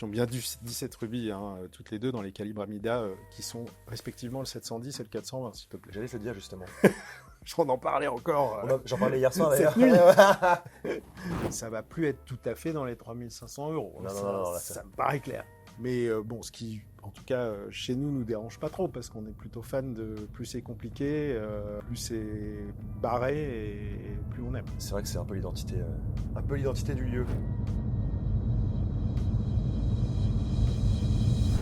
qui ont bien 17 rubis, hein, toutes les deux dans les calibres Amida, qui sont respectivement le 710 et le 420, s'il te plaît. J'allais te le dire justement. J'en en parlais encore. J'en parlais hier soir Cette d'ailleurs. Ça va plus être tout à fait dans les 3500 euros. Non, Ça me paraît clair. Mais bon, ce qui, en tout cas, chez nous dérange pas trop, parce qu'on est plutôt fan de plus c'est compliqué, plus c'est barré et plus on aime. C'est vrai que c'est un peu l'identité du lieu.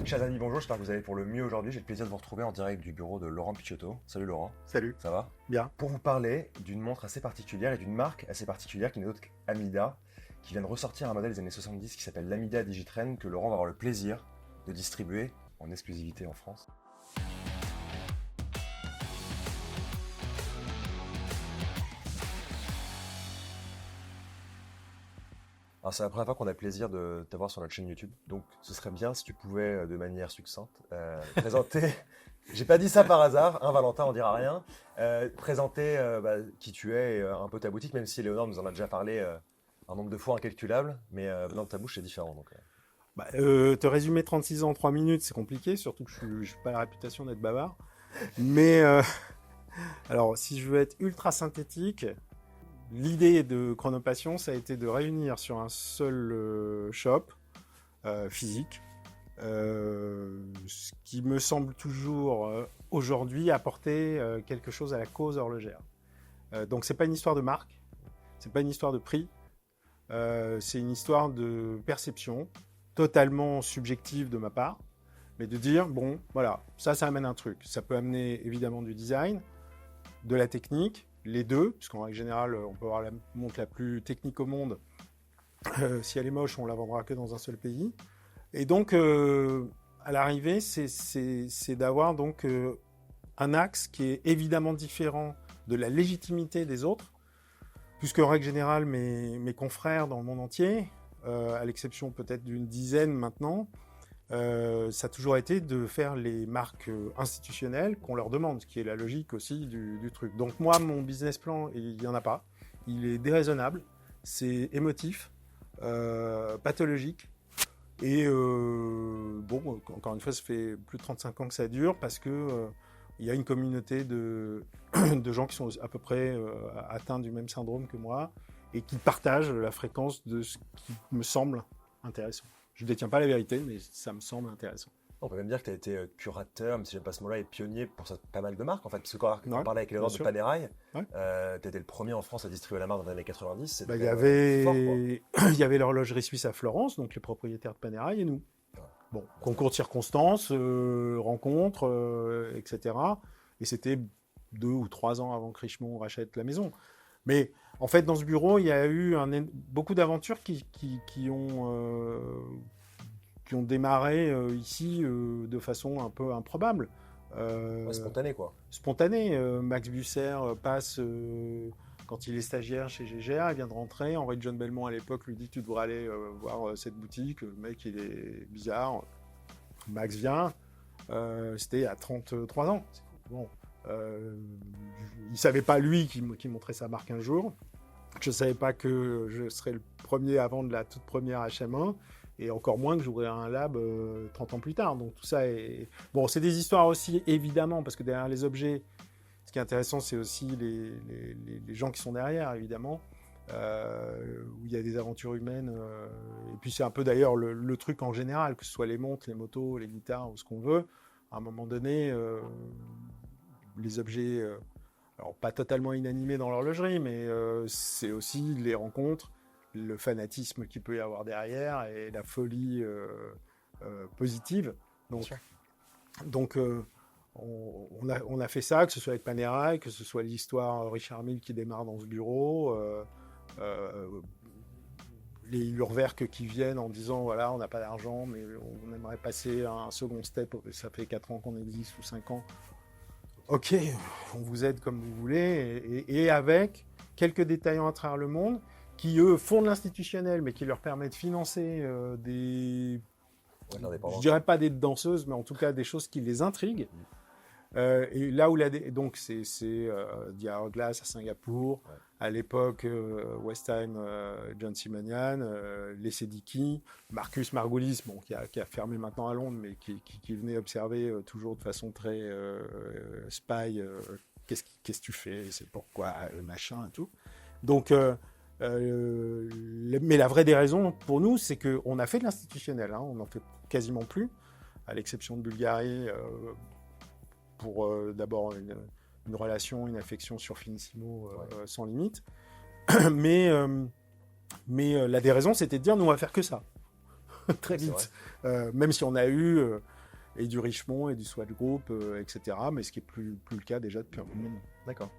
Chers amis, bonjour, j'espère que vous allez pour le mieux aujourd'hui. J'ai le plaisir de vous retrouver en direct du bureau de Laurent Picciotto. Salut Laurent. Salut. Ça va? Bien. Pour vous parler d'une montre assez particulière et d'une marque assez particulière qui n'est autre qu'Amida, qui vient de ressortir un modèle des années 70 qui s'appelle l'Amida Digitrend, que Laurent va avoir le plaisir de distribuer en exclusivité en France. Alors c'est la première fois qu'on a le plaisir de t'avoir sur notre chaîne YouTube, donc ce serait bien si tu pouvais, de manière succincte, présenter, j'ai pas dit ça par hasard, hein, Valentin, on dira rien, présenter qui tu es et un peu ta boutique, même si Léonore nous en a déjà parlé un nombre de fois incalculable, mais venant de ta bouche c'est différent. Donc, te résumer 36 ans en 3 minutes, c'est compliqué, surtout que je n'ai pas la réputation d'être bavard. Mais alors, si je veux être ultra synthétique, l'idée de Chronopassion, ça a été de réunir sur un seul shop physique, ce qui me semble toujours aujourd'hui apporter quelque chose à la cause horlogère. Donc, c'est pas une histoire de marque, c'est pas une histoire de prix, c'est une histoire de perception totalement subjective de ma part, mais de dire, bon, voilà, ça amène un truc. Ça peut amener évidemment du design, de la technique, les deux, puisqu'en règle générale, on peut avoir la montre la plus technique au monde. Si elle est moche, on la vendra que dans un seul pays. Et donc, à l'arrivée, c'est d'avoir donc un axe qui est évidemment différent de la légitimité des autres, puisque en règle générale, mes confrères dans le monde entier, à l'exception peut-être d'une dizaine maintenant, ça a toujours été de faire les marques institutionnelles qu'on leur demande, ce qui est la logique aussi du truc. Donc moi, mon business plan, il n'y en a pas. Il est déraisonnable, c'est émotif, pathologique. Et bon, encore une fois, ça fait plus de 35 ans que ça dure parce que il y a une communauté de gens qui sont à peu près atteints du même syndrome que moi et qui partagent la fréquence de ce qui me semble intéressant. Je ne détiens pas la vérité, mais ça me semble intéressant. on peut même dire que tu as été curateur, même si j'aime pas ce mot-là, et pionnier pour pas mal de marques en fait. Parce que quand on parlait avec Léonore de Panerai, tu étais le premier en France à distribuer la marque dans les années 90. Il y avait l'horlogerie suisse à Florence, donc les propriétaires de Panerai et nous. Bon, concours de circonstances, rencontres, etc. Et c'était 2 ou 3 ans avant que Richemont rachète la maison. Mais en fait, dans ce bureau, il y a eu beaucoup d'aventures qui ont démarré ici de façon un peu improbable. Spontané, quoi. Spontané. Max Busser passe, quand il est stagiaire chez GGR, il vient de rentrer. Henri John Belmont, à l'époque, lui dit « Tu devrais aller voir cette boutique. Le mec, il est bizarre. » Max vient. C'était à 33 ans. Bon. Il ne savait pas, lui, qui montrait sa marque un jour. Je ne savais pas que je serais le premier à vendre la toute première HM1 et encore moins que j'ouvrirais un lab 30 ans plus tard. Donc tout ça est... Bon, c'est des histoires aussi, évidemment, parce que derrière les objets, ce qui est intéressant, c'est aussi les gens qui sont derrière, évidemment, où il y a des aventures humaines. Et puis c'est un peu d'ailleurs le truc en général, que ce soit les montres, les motos, les guitares ou ce qu'on veut. À un moment donné... les objets, alors pas totalement inanimés dans l'horlogerie, mais c'est aussi les rencontres, le fanatisme qu'il peut y avoir derrière et la folie positive. Donc on a fait ça, que ce soit avec Panerai, que ce soit l'histoire Richard Mille qui démarre dans ce bureau, les Urwerk qui viennent en disant voilà, on n'a pas d'argent, mais on aimerait passer à un second step, ça fait 4 ans qu'on existe ou 5 ans. Ok, on vous aide comme vous voulez, et avec quelques détaillants à travers le monde qui, eux, font de l'institutionnel, mais qui leur permet de financer je dirais pas des danseuses, mais en tout cas des choses qui les intriguent. Et là où donc c'est DR Glass à Singapour, Ouais. à l'époque Westheim, John Simonian, les Sediki, Marcus Margolis, bon, qui a fermé maintenant à Londres, mais qui venait observer toujours de façon très spy, qu'est-ce que tu fais, c'est pourquoi, machin et tout. Donc, mais la vraie des raisons pour nous, c'est qu'on a fait de l'institutionnel, hein, on n'en fait quasiment plus, à l'exception de Bulgarie, pour d'abord une relation, une affection sur Finissimo sans limite. mais la déraison, c'était de dire, nous, on va faire que ça. Très vite. Même si on a eu et du Richemont et du Swatch Group, etc. Mais ce qui est plus le cas déjà depuis un bout de moment. D'accord.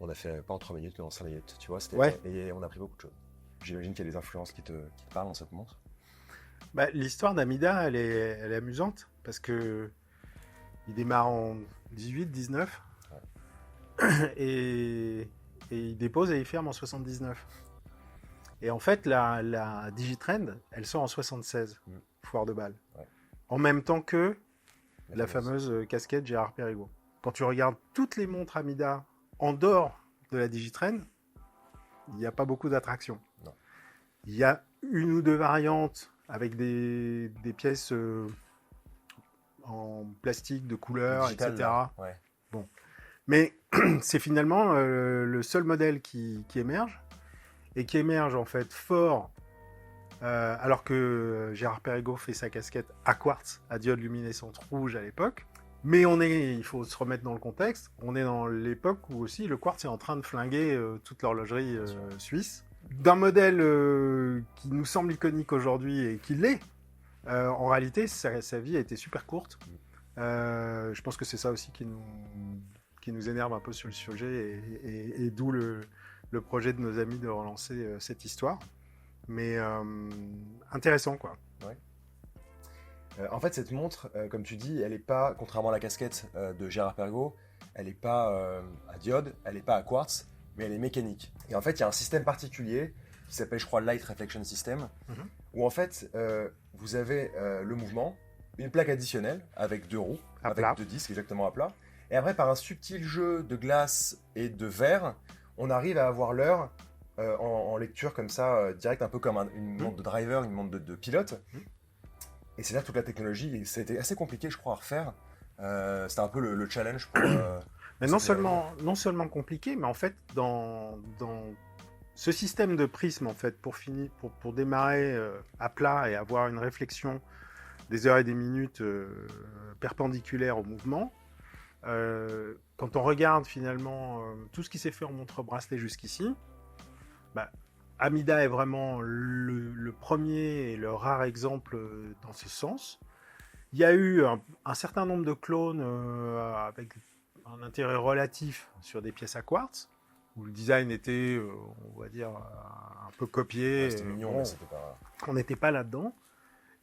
On a fait pas en 3 minutes, mais en 5 minutes, tu vois. Ouais. Et on a appris beaucoup de choses. J'imagine qu'il y a des influences qui te parlent dans cette montre. Bah, l'histoire d'Amida, elle est amusante, parce que il démarre en 18, 19, et il dépose et il ferme en 79. Et en fait, la Digitrend, elle sort en 76, foire de Bâle. Ouais. En même temps que la fameuse casquette Gérard Perregaux. Quand tu regardes toutes les montres Amida en dehors de la Digitrend, il n'y a pas beaucoup d'attractions. Il y a une ou deux variantes avec des pièces en plastique de couleur, digital, etc. Ouais. Bon. Mais c'est finalement le seul modèle qui émerge, et qui émerge en fait fort, alors que Gérard Perregaux fait sa casquette à quartz, à diode luminescente rouge à l'époque. Mais il faut se remettre dans le contexte, on est dans l'époque où aussi le quartz est en train de flinguer toute l'horlogerie suisse. D'un modèle qui nous semble iconique aujourd'hui et qui l'est, en réalité, sa vie a été super courte. Je pense que c'est ça aussi qui nous énerve un peu sur le sujet, et d'où le projet de nos amis de relancer cette histoire. Mais intéressant, quoi. Ouais. En fait, cette montre, comme tu dis, elle n'est pas, contrairement à la casquette de Gérard Perregaux, elle n'est pas à diode, elle n'est pas à quartz, mais elle est mécanique. Et en fait, il y a un système particulier qui s'appelle, je crois, Light Reflection System, où en fait, vous avez le mouvement, une plaque additionnelle avec 2 roues, avec 2 disques exactement à plat. Et après, par un subtil jeu de glace et de verre, on arrive à avoir l'heure en lecture comme ça, direct, un peu comme une montre de driver, une montre de pilote. Et c'est là toute la technologie. Et ça a été assez compliqué, je crois, à refaire. C'était un peu le challenge pour... mais non seulement compliqué, mais en fait, dans ce système de prisme, en fait, pour démarrer à plat et avoir une réflexion des heures et des minutes perpendiculaires au mouvement, quand on regarde finalement tout ce qui s'est fait en montre-bracelet jusqu'ici, bah, Amida est vraiment le premier et le rare exemple dans ce sens. Il y a eu un certain nombre de clones avec un intérêt relatif sur des pièces à quartz, où le design était, on va dire, un peu copié. Ouais, c'était mignon, mais c'était pas... On n'était pas là-dedans.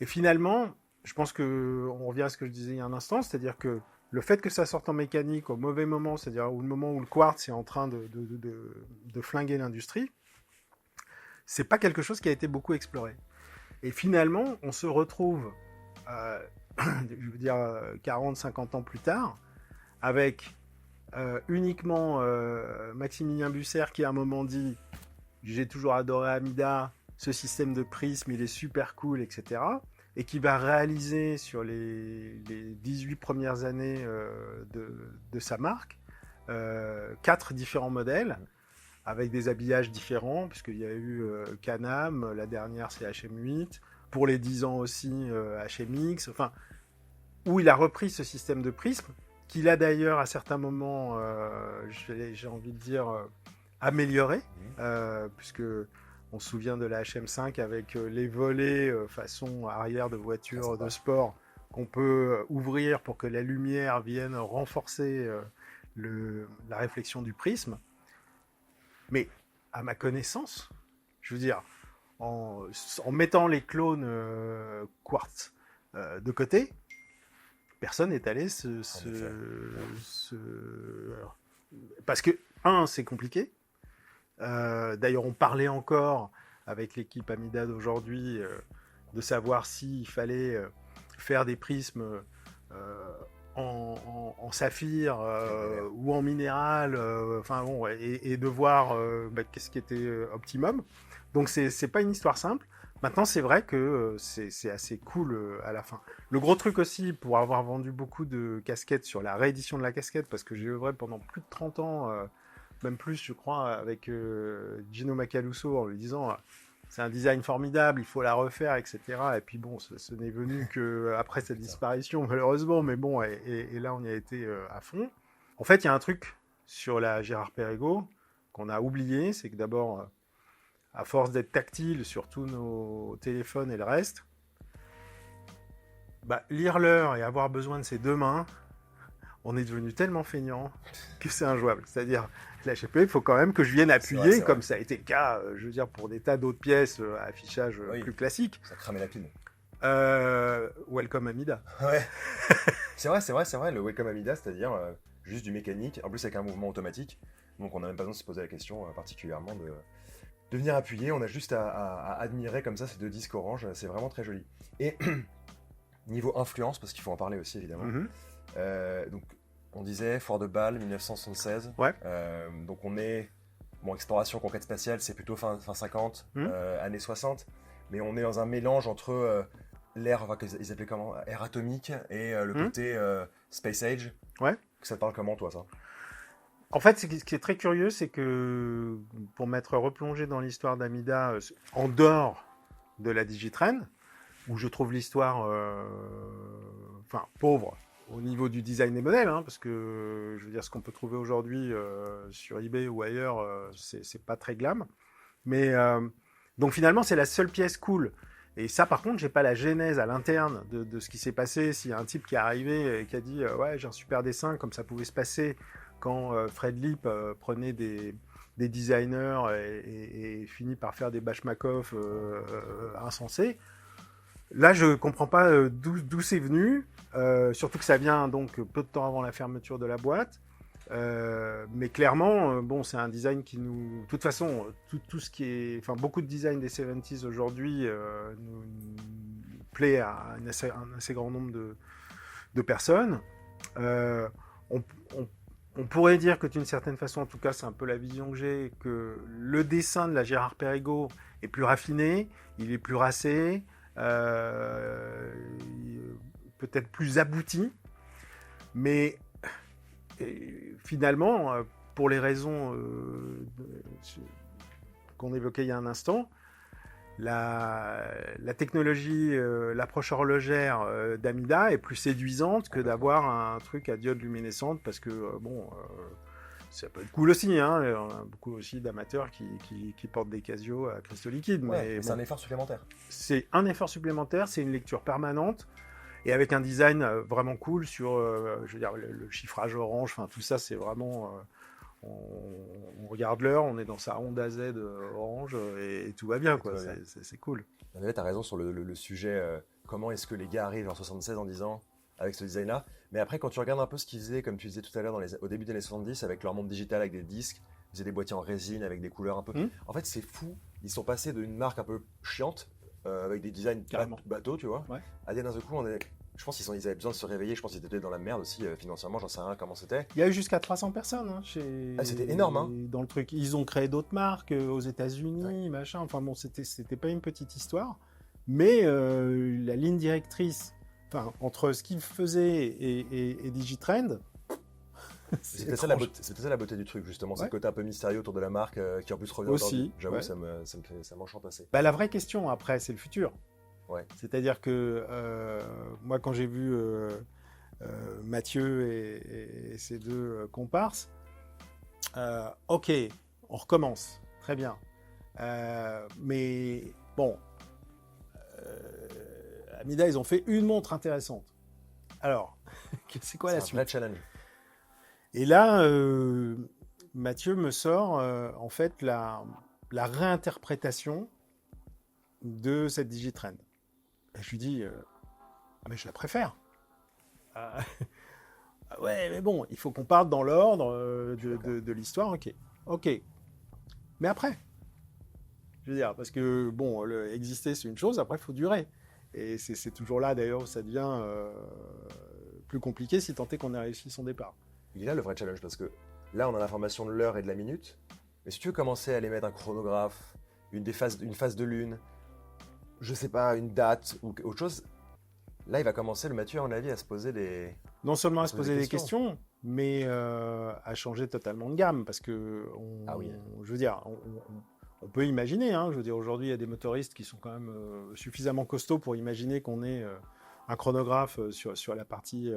Et finalement, je pense qu'on revient à ce que je disais il y a un instant, c'est-à-dire que le fait que ça sorte en mécanique au mauvais moment, c'est-à-dire au moment où le quartz est en train de flinguer l'industrie, c'est pas quelque chose qui a été beaucoup exploré. Et finalement, on se retrouve, je veux dire, 40-50 ans plus tard, avec uniquement Maximilien Busser qui à un moment dit « J'ai toujours adoré Amida, ce système de prisme, il est super cool, etc. » et qui va réaliser sur les 18 premières années de sa marque 4 différents modèles, avec des habillages différents, puisqu'il y a eu Can-Am, la dernière c'est HM8, pour les 10 ans aussi HMX, enfin, où il a repris ce système de prisme, qu'il a d'ailleurs à certains moments, j'ai envie de dire, amélioré, puisque on se souvient de la HM5 avec les volets façon arrière de voiture de sport qu'on peut ouvrir pour que la lumière vienne renforcer la réflexion du prisme. Mais à ma connaissance, je veux dire, en mettant les clones quartz de côté, personne n'est allé parce que, c'est compliqué. D'ailleurs, on parlait encore avec l'équipe Amida d'aujourd'hui de savoir s'il fallait faire des prismes en saphir ou en minéral, enfin bon, et de voir qu'est-ce qui était optimum. Donc c'est pas une histoire simple. Maintenant, c'est vrai que c'est assez cool à la fin. Le gros truc aussi, pour avoir vendu beaucoup de casquettes sur la réédition de la casquette, parce que j'ai œuvré pendant plus de 30 ans, même plus, je crois, avec Gino Macaluso, en lui disant c'est un design formidable, il faut la refaire, etc. Et puis bon, ce n'est venu qu'après sa disparition, malheureusement, mais bon, et là, on y a été à fond. En fait, il y a un truc sur la Girard-Perregaux qu'on a oublié, c'est que d'abord, à force d'être tactile sur tous nos téléphones et le reste, lire l'heure et avoir besoin de ses deux mains, on est devenu tellement feignant que c'est injouable. C'est-à-dire, la GP, il faut quand même que je vienne appuyer, c'est vrai. comme ça a été le cas, je veux dire, pour des tas d'autres pièces à affichage plus classique. Ça cramait la pile. Welcome Amida. Ouais. c'est vrai, le Welcome Amida, c'est-à-dire juste du mécanique, en plus avec un mouvement automatique. Donc on n'a même pas besoin de se poser la question particulièrement de venir appuyer. On a juste à admirer comme ça ces deux disques orange, c'est vraiment très joli. Et niveau influence, parce qu'il faut en parler aussi évidemment. Donc on disait Fort de Bâle, 1976. Ouais. Donc on est exploration conquête spatiale, c'est plutôt fin 50, années 60, mais on est dans un mélange entre l'ère, ils appelaient comment, ère atomique et le côté Space Age. Ouais. Ça te parle comment toi ça? En fait, ce qui est très curieux, c'est que pour m'être replongé dans l'histoire d'Amida, en dehors de la Digitrend, où je trouve l'histoire pauvre au niveau du design des modèles, parce que je veux dire, ce qu'on peut trouver aujourd'hui sur eBay ou ailleurs, c'est pas très glam. Mais donc finalement, c'est la seule pièce cool. Et ça, par contre, j'ai pas la genèse à l'interne de ce qui s'est passé. S'il y a un type qui est arrivé et qui a dit ouais, j'ai un super dessin, comme ça pouvait se passer quand Fred Lip prenait des designers et finit par faire des Bashmakov insensés. Là, je comprends pas d'où c'est venu, surtout que ça vient donc peu de temps avant la fermeture de la boîte. Mais clairement, c'est un design qui nous... De toute façon, tout ce qui est... Enfin, beaucoup de design des 70s aujourd'hui nous plaît à un assez grand nombre de personnes. On pourrait dire que d'une certaine façon, en tout cas, c'est un peu la vision que j'ai, que le dessin de la Girard-Perregaux est plus raffiné, il est plus racé, peut-être plus abouti, mais finalement, pour les raisons qu'on évoquait il y a un instant, la technologie, l'approche horlogère d'Amida est plus séduisante que d'avoir un truc à diode luminescente, parce que ça peut être cool aussi, on a beaucoup aussi d'amateurs qui portent des Casio à cristaux liquides. Ouais, mais c'est un effort supplémentaire. C'est un effort supplémentaire, c'est une lecture permanente, et avec un design vraiment cool sur je veux dire, le chiffrage orange, enfin tout ça, c'est vraiment... on regarde l'heure, on est dans sa Honda Z orange et tout va bien, quoi. C'est cool. Tu as raison sur le sujet, comment est-ce que les gars arrivent en 76 en disant avec ce design-là. Mais après, quand tu regardes un peu ce qu'ils faisaient, comme tu disais tout à l'heure au début des années 70, avec leur monde digital, avec des disques, ils faisaient des boîtiers en résine avec des couleurs un peu. En fait, c'est fou. Ils sont passés d'une marque un peu chiante, avec des designs bateaux, tu vois, à dire d'un seul coup, je pense qu'ils avaient besoin de se réveiller. Je pense qu'ils étaient dans la merde aussi financièrement. J'en sais rien comment c'était. Il y a eu jusqu'à 300 personnes chez. C'était énorme. Dans le truc, ils ont créé d'autres marques aux États-Unis, machin. Enfin bon, c'était pas une petite histoire. Mais la ligne directrice, entre ce qu'ils faisaient et Digitrend. C'était ça la beauté du truc, justement. C'est le côté un peu mystérieux autour de la marque qui en plus revient aussi. J'avoue, ça m'enchante assez. La vraie question après, c'est le futur. Ouais. C'est-à-dire que moi, quand j'ai vu Mathieu et ses deux comparses, ok, on recommence, très bien. Mais bon, Amida, ils ont fait une montre intéressante. Alors, c'est quoi la suite ? C'est un vrai challenge. Et là, Mathieu me sort en fait la réinterprétation de cette Digitrend. Et je lui dis, mais je la préfère. Ouais, mais bon, il faut qu'on parte dans l'ordre de l'histoire, ok. Mais après, je veux dire, parce que bon, exister c'est une chose, après il faut durer. Et c'est toujours là d'ailleurs où ça devient plus compliqué si tant est qu'on ait réussi son départ. Il est là le vrai challenge parce que là, on a l'information de l'heure et de la minute. Mais si tu veux commencer à aller mettre un chronographe, une phase de lune, je sais pas, une date ou autre chose, là, il va commencer, le Mathieu, à mon avis, à se poser des... Non seulement à se poser des questions, mais à changer totalement de gamme. Parce que, je veux dire, on peut imaginer, hein, je veux dire, aujourd'hui, il y a des motoristes qui sont quand même suffisamment costauds pour imaginer qu'on ait un chronographe sur la partie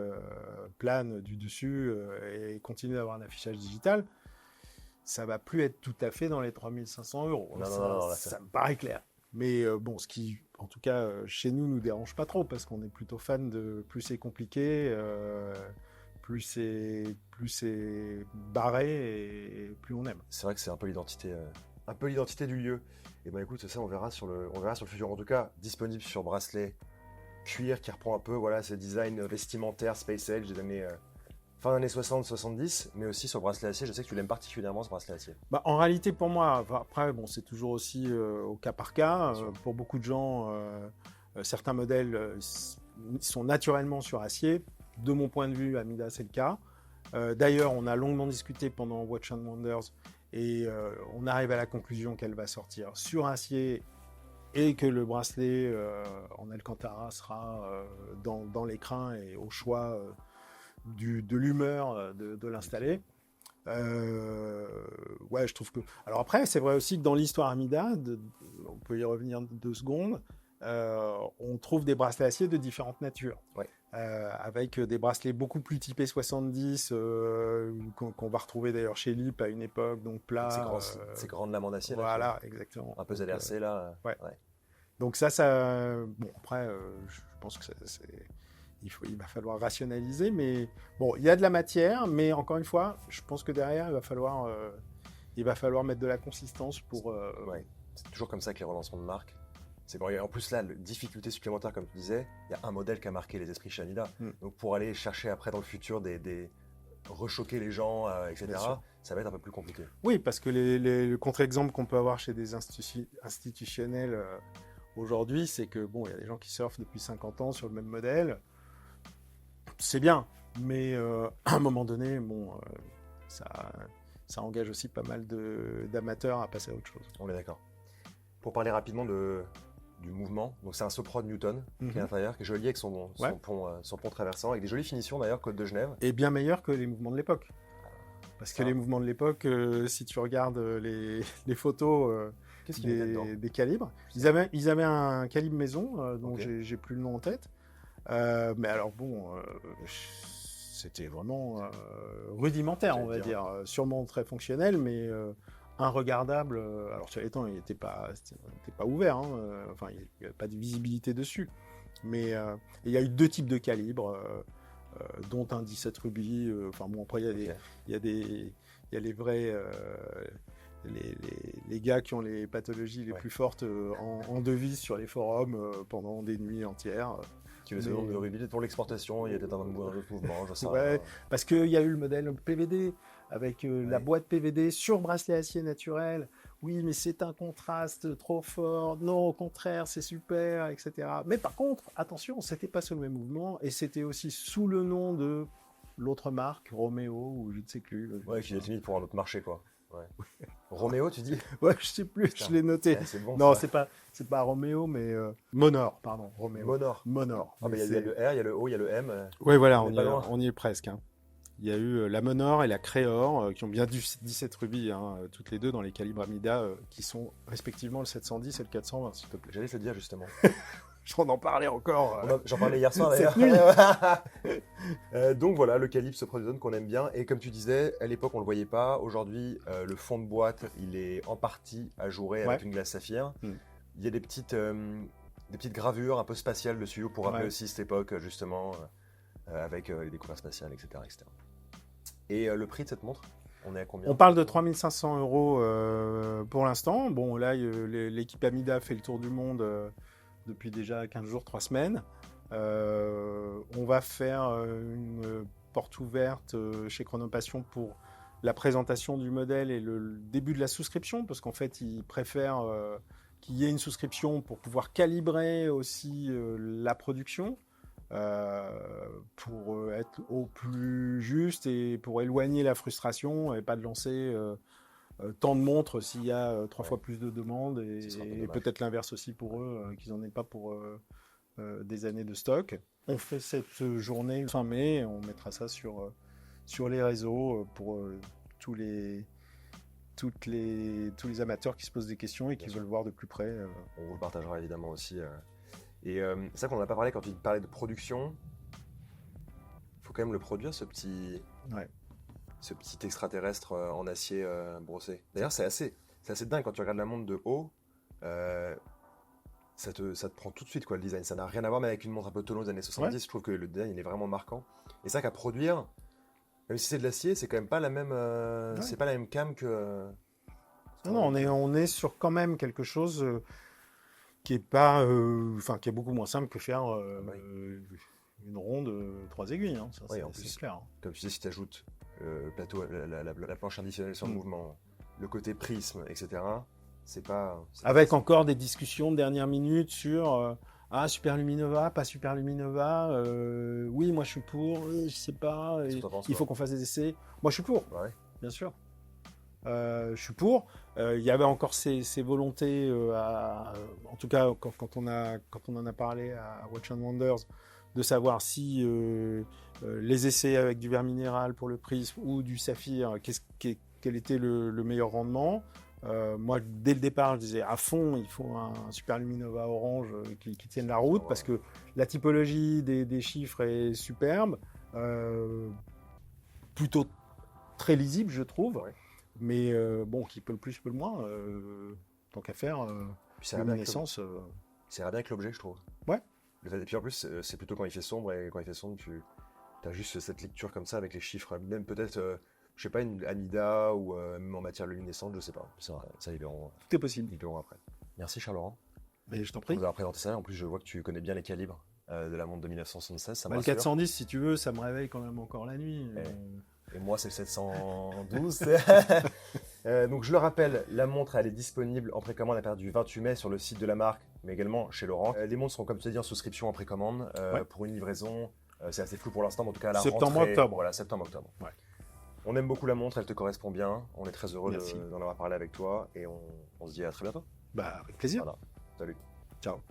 plane du dessus et continuer d'avoir un affichage digital. Ça va plus être tout à fait dans les 3 500 €. Non, ça me paraît clair. Mais bon, ce qui, en tout cas, chez nous dérange pas trop, parce qu'on est plutôt fan de plus c'est compliqué, plus c'est barré et plus on aime. C'est vrai que c'est un peu l'identité du lieu. Et ben écoute, ça on verra sur le futur. En tout cas, disponible sur bracelet cuir qui reprend un peu ces designs vestimentaires Space Age des années fin années 60-70, mais aussi sur le bracelet acier. Je sais que tu l'aimes particulièrement, ce bracelet acier. Bah, en réalité, pour moi, après, bon, c'est toujours aussi au cas par cas. Pour beaucoup de gens, certains modèles sont naturellement sur acier. De mon point de vue, Amida, c'est le cas. D'ailleurs, on a longuement discuté pendant Watch and Wonders et on arrive à la conclusion qu'elle va sortir sur acier et que le bracelet en Alcantara sera dans l'écrin et au choix de l'humeur de l'installer. Ouais, je trouve que... Alors après, c'est vrai aussi que dans l'histoire Amida, on peut y revenir 2 secondes, on trouve des bracelets acier de différentes natures. Ouais. Avec des bracelets beaucoup plus typés 70, qu'on va retrouver d'ailleurs chez Lip à une époque, donc plat. Ces grandes lames en acier. Voilà, là, exactement. Un peu ZRC là. Ouais. Donc ça... Bon, après, je pense que il va falloir rationaliser, mais bon, il y a de la matière, mais encore une fois, je pense que derrière, il va falloir mettre de la consistance pour... Ouais. C'est toujours comme ça que les relancements de marque. C'est bon. En plus là, difficulté supplémentaire, comme tu disais, il y a un modèle qui a marqué les esprits chez Amida. Donc pour aller chercher après dans le futur rechoquer les gens, etc., ça va être un peu plus compliqué. Oui, parce que le contre-exemple qu'on peut avoir chez des institutionnels aujourd'hui, c'est que bon, il y a des gens qui surfent depuis 50 ans sur le même modèle. C'est bien, mais à un moment donné, bon, ça engage aussi pas mal d'amateurs à passer à autre chose. On est d'accord. Pour parler rapidement du mouvement, donc c'est un Soprod Newton qui est à l'intérieur, qui est joli avec son pont traversant, avec des jolies finitions d'ailleurs, Côte de Genève. Et bien meilleur que les mouvements de l'époque. Parce que les mouvements de l'époque, si tu regardes les photos des calibres, ils avaient un calibre maison, dont j'ai plus le nom en tête. Mais alors bon, c'était vraiment rudimentaire, on va dire. Sûrement très fonctionnel, mais regardable. Alors sur les temps, il n'était pas ouvert, hein, enfin il n'y avait pas de visibilité dessus. Mais il y a eu 2 types de calibres, dont un 17 rubis. Enfin bon, après il y a les vrais, les gars qui ont les pathologies les plus fortes en devise sur les forums pendant des nuits entières. Tu veux ce nombre de rubis pour l'exportation, il y a peut-être un autre mouvement, je sais pas. Ouais, parce qu'il y a eu le modèle PVD avec la boîte PVD sur bracelet acier naturel. Oui, mais c'est un contraste trop fort. Non, au contraire, c'est super, etc. Mais par contre, attention, c'était pas sur le même mouvement et c'était aussi sous le nom de l'autre marque, Roméo ou je ne sais plus. Ouais, qui est limite pour un autre marché, quoi. Ouais. Roméo, tu dis? Ouais, je sais plus, je l'ai noté. Ouais, c'est bon, non, c'est pas Roméo, mais Monor, pardon. Roméo. Monor. Ah, mais il y a le R, il y a le O, il y a le M. Oui, voilà, on y est presque. Hein. Il y a eu la Monor et la Créor, qui ont bien du 17 rubis, hein, toutes les deux dans les calibres Amida, qui sont respectivement le 710 et le 420, s'il te plaît. J'allais te le dire, justement. J'en en parlais encore. J'en parlais hier soir, d'ailleurs. Donc voilà, le calibre Soprod qu'on aime bien. Et comme tu disais, à l'époque, on ne le voyait pas. Aujourd'hui, le fond de boîte, il est en partie ajouré avec une glace saphir. Il y a des petites gravures un peu spatiales dessus pour rappeler aussi cette époque, justement, avec les découvertes spatiales, etc. etc. Et le prix de cette montre, on est à combien? On parle de 3 500 € pour l'instant. Bon, là, l'équipe Amida fait le tour du monde depuis déjà 15 jours, 3 semaines. On va faire une porte ouverte chez Chronopassion pour la présentation du modèle et le début de la souscription, parce qu'en fait, ils préfèrent qu'il y ait une souscription pour pouvoir calibrer aussi la production. pour être au plus juste et pour éloigner la frustration et pas de lancer tant de montres s'il y a 3 fois plus de demandes et peut-être l'inverse aussi pour eux, qu'ils n'en aient pas pour des années de stock. On fait cette journée fin mai, on mettra ça sur les réseaux pour tous les amateurs qui se posent des questions et qui veulent voir de plus près. On vous le partagera évidemment aussi. Et c'est ça qu'on n'a pas parlé quand tu parlais de production. Il faut quand même le produire, ce petit extraterrestre en acier brossé. D'ailleurs, c'est assez dingue quand tu regardes la montre de haut. Ça te prend tout de suite, quoi, le design. Ça n'a rien à voir, mais avec une montre un peu Tolon des années 70, je trouve que le design il est vraiment marquant. Et ça qu'à produire, même si c'est de l'acier, c'est quand même pas la même, c'est pas la même cam que. Non, on est sur quand même quelque chose qui est pas, qui est beaucoup moins simple que faire une ronde 3 aiguilles. Hein. Ça, oui, c'est clair. Hein. Comme tu dis, si tu ajoutes le plateau, la planche additionnelle sur le mouvement, le côté prisme, etc. C'est avec encore des discussions de dernière minute sur Super Luminova, pas Super Luminova. Oui, moi je suis pour. Je sais pas. Il faut qu'on fasse des essais. Moi je suis pour. Ouais. Bien sûr. Je suis pour. Il y avait encore ces volontés, en tout cas quand on en a parlé à Watch and Wonders, de savoir si les essais avec du verre minéral pour le prisme ou du saphir, quel était le meilleur rendement. Moi, dès le départ, je disais à fond, il faut un Super Luminova orange qui tienne la route parce que la typologie des chiffres est superbe, plutôt très lisible, je trouve. Ouais. Mais qui peut le plus, peut le moins, tant qu'à faire, luminescence. C'est bien avec l'objet, je trouve. Ouais. Et puis en plus, c'est plutôt quand il fait sombre, et quand il fait sombre, tu as juste cette lecture comme ça avec les chiffres, même peut-être, je sais pas, une Amida ou même en matière luminescente, je sais pas. Ça, ils verront. Tout est possible. Ils verront après. Merci Charles-Laurent. Mais je t'en prie. On vous a présenté ça. En plus, je vois que tu connais bien les calibres de la montre de 1976. Ça le 410, si tu veux, ça me réveille quand même encore la nuit. Et moi, c'est le 712. Donc, je le rappelle, la montre, elle est disponible en précommande à partir du 28 mai sur le site de la marque, mais également chez Laurent. Les montres seront, comme tu as dit, en souscription en précommande pour une livraison. C'est assez flou pour l'instant, mais en tout cas à la septembre-octobre. Voilà, septembre-octobre. Ouais. On aime beaucoup la montre, elle te correspond bien. On est très heureux d'en avoir parlé avec toi et on se dit à très bientôt. Avec plaisir. Voilà. Salut. Ciao.